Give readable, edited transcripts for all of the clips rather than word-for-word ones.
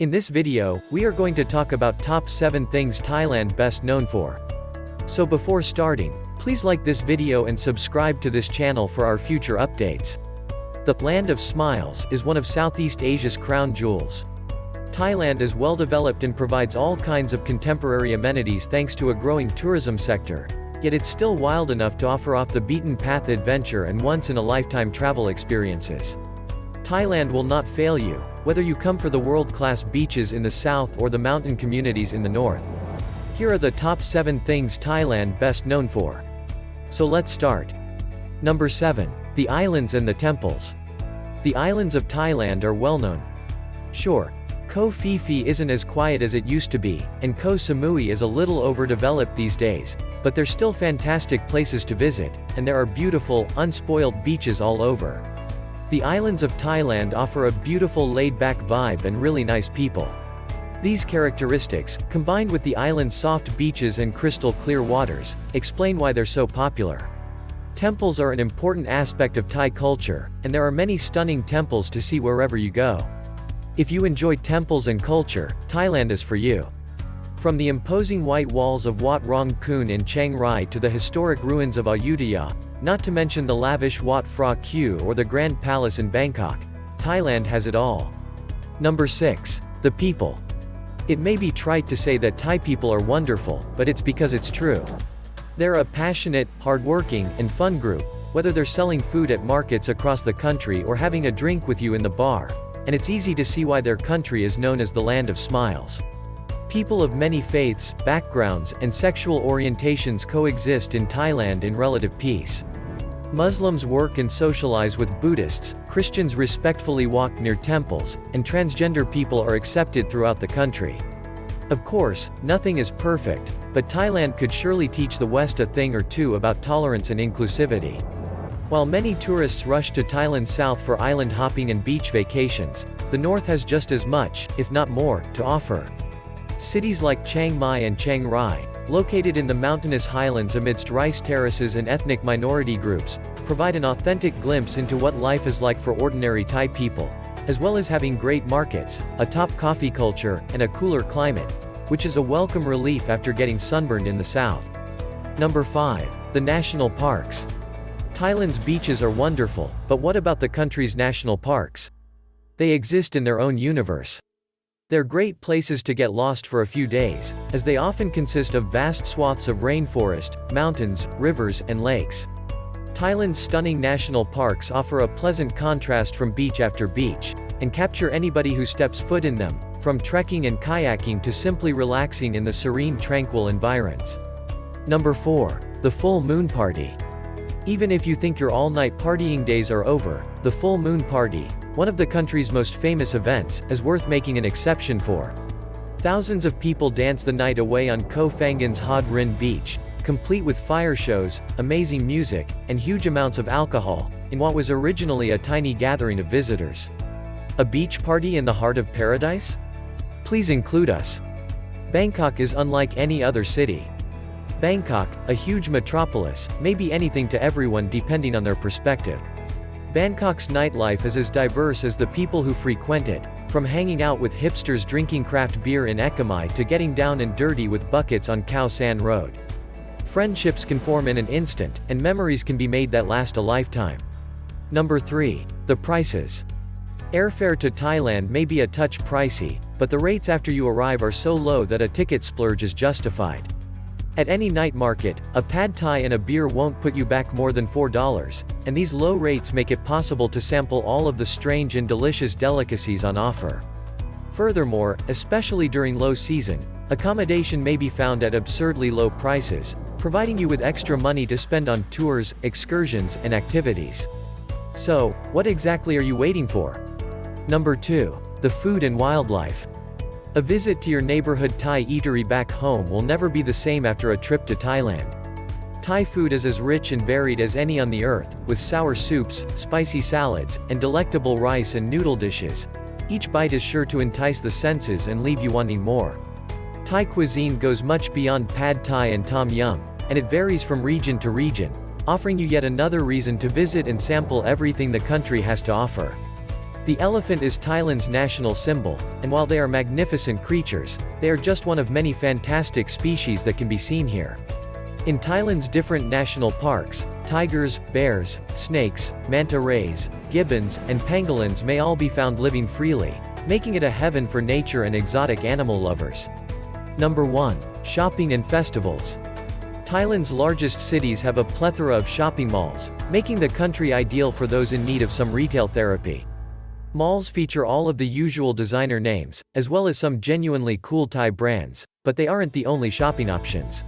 In this video, we are going to talk about top 7 things Thailand best known for. So before starting, please like this video and subscribe to this channel for our future updates. The Land of Smiles is one of Southeast Asia's crown jewels. Thailand is well developed and provides all kinds of contemporary amenities thanks to a growing tourism sector. Yet it's still wild enough to offer off the beaten path adventure and once-in-a-lifetime travel experiences. Thailand will not fail you, whether you come for the world-class beaches in the south or the mountain communities in the north. Here are the top 7 things Thailand best known for. So let's start. Number 7. The islands and the temples. The islands of Thailand are well known. Sure, Koh Phi Phi isn't as quiet as it used to be, and Koh Samui is a little overdeveloped these days, but they're still fantastic places to visit, and there are beautiful, unspoiled beaches all over. The islands of Thailand offer a beautiful laid-back vibe and really nice people. These characteristics, combined with the island's soft beaches and crystal-clear waters, explain why they're so popular. Temples are an important aspect of Thai culture, and there are many stunning temples to see wherever you go. If you enjoy temples and culture, Thailand is for you. From the imposing white walls of Wat Rong Khun in Chiang Rai to the historic ruins of Ayutthaya, not to mention the lavish Wat Phra Q or the Grand Palace in Bangkok, Thailand has it all. Number 6. The people. It may be trite to say that Thai people are wonderful, but it's because it's true. They're a passionate, hardworking, and fun group, whether they're selling food at markets across the country or having a drink with you in the bar, and it's easy to see why their country is known as the Land of Smiles. People of many faiths, backgrounds, and sexual orientations coexist in Thailand in relative peace. Muslims work and socialize with Buddhists, Christians respectfully walk near temples, and transgender people are accepted throughout the country. Of course, nothing is perfect, but Thailand could surely teach the West a thing or two about tolerance and inclusivity. While many tourists rush to Thailand's south for island hopping and beach vacations, the north has just as much, if not more, to offer. Cities like Chiang Mai and Chiang Rai, located in the mountainous highlands amidst rice terraces and ethnic minority groups, provide an authentic glimpse into what life is like for ordinary Thai people, as well as having great markets, a top coffee culture, and a cooler climate, which is a welcome relief after getting sunburned in the south. Number 5. The national parks. Thailand's beaches are wonderful, but what about the country's national parks? They exist in their own universe. They're great places to get lost for a few days, as they often consist of vast swaths of rainforest, mountains, rivers, and lakes. Thailand's stunning national parks offer a pleasant contrast from beach after beach, and capture anybody who steps foot in them, from trekking and kayaking to simply relaxing in the serene, tranquil environs. Number 4. The Full Moon Party. Even if you think your all-night partying days are over, the Full Moon Party, one of the country's most famous events, is worth making an exception for. Thousands of people dance the night away on Koh Phangan's Hod Rin Beach, complete with fire shows, amazing music, and huge amounts of alcohol, in what was originally a tiny gathering of visitors. A beach party in the heart of paradise? Please include us. Bangkok is unlike any other city. Bangkok, a huge metropolis, may be anything to everyone depending on their perspective. Bangkok's nightlife is as diverse as the people who frequent it, from hanging out with hipsters drinking craft beer in Ekamai to getting down and dirty with buckets on Khao San Road. Friendships can form in an instant, and memories can be made that last a lifetime. Number 3. The prices. Airfare to Thailand may be a touch pricey, but the rates after you arrive are so low that a ticket splurge is justified. At any night market, a pad thai and a beer won't put you back more than $4, and these low rates make it possible to sample all of the strange and delicious delicacies on offer. Furthermore, especially during low season, accommodation may be found at absurdly low prices, providing you with extra money to spend on tours, excursions, and activities. So, what exactly are you waiting for? Number 2. The food and wildlife. A visit to your neighborhood Thai eatery back home will never be the same after a trip to Thailand. Thai food is as rich and varied as any on the earth, with sour soups, spicy salads, and delectable rice and noodle dishes. Each bite is sure to entice the senses and leave you wanting more. Thai cuisine goes much beyond pad thai and tom yum, and it varies from region to region, offering you yet another reason to visit and sample everything the country has to offer. The elephant is Thailand's national symbol, and while they are magnificent creatures, they are just one of many fantastic species that can be seen here. In Thailand's different national parks, tigers, bears, snakes, manta rays, gibbons, and pangolins may all be found living freely, making it a heaven for nature and exotic animal lovers. Number 1. Shopping and festivals. Thailand's largest cities have a plethora of shopping malls, making the country ideal for those in need of some retail therapy. Malls feature all of the usual designer names, as well as some genuinely cool Thai brands, but they aren't the only shopping options.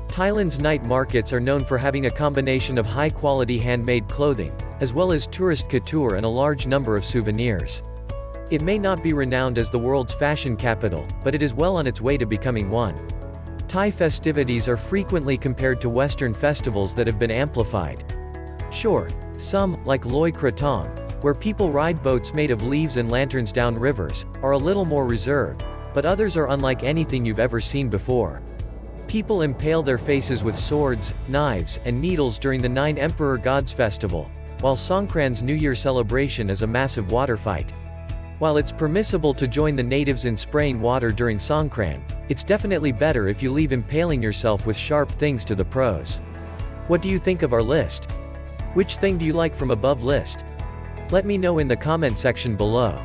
Thailand's night markets are known for having a combination of high-quality handmade clothing, as well as tourist couture and a large number of souvenirs. It may not be renowned as the world's fashion capital, but it is well on its way to becoming one. Thai festivities are frequently compared to Western festivals that have been amplified. Sure, some, like Loi Krathong, where people ride boats made of leaves and lanterns down rivers, are a little more reserved, but others are unlike anything you've ever seen before. People impale their faces with swords, knives, and needles during the Nine Emperor Gods festival, while Songkran's New Year celebration is a massive water fight. While it's permissible to join the natives in spraying water during Songkran, it's definitely better if you leave impaling yourself with sharp things to the pros. What do you think of our list? Which thing do you like from above list? Let me know in the comment section below.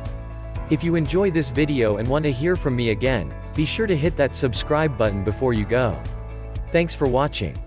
If you enjoy this video and want to hear from me again, be sure to hit that subscribe button before you go. Thanks for watching.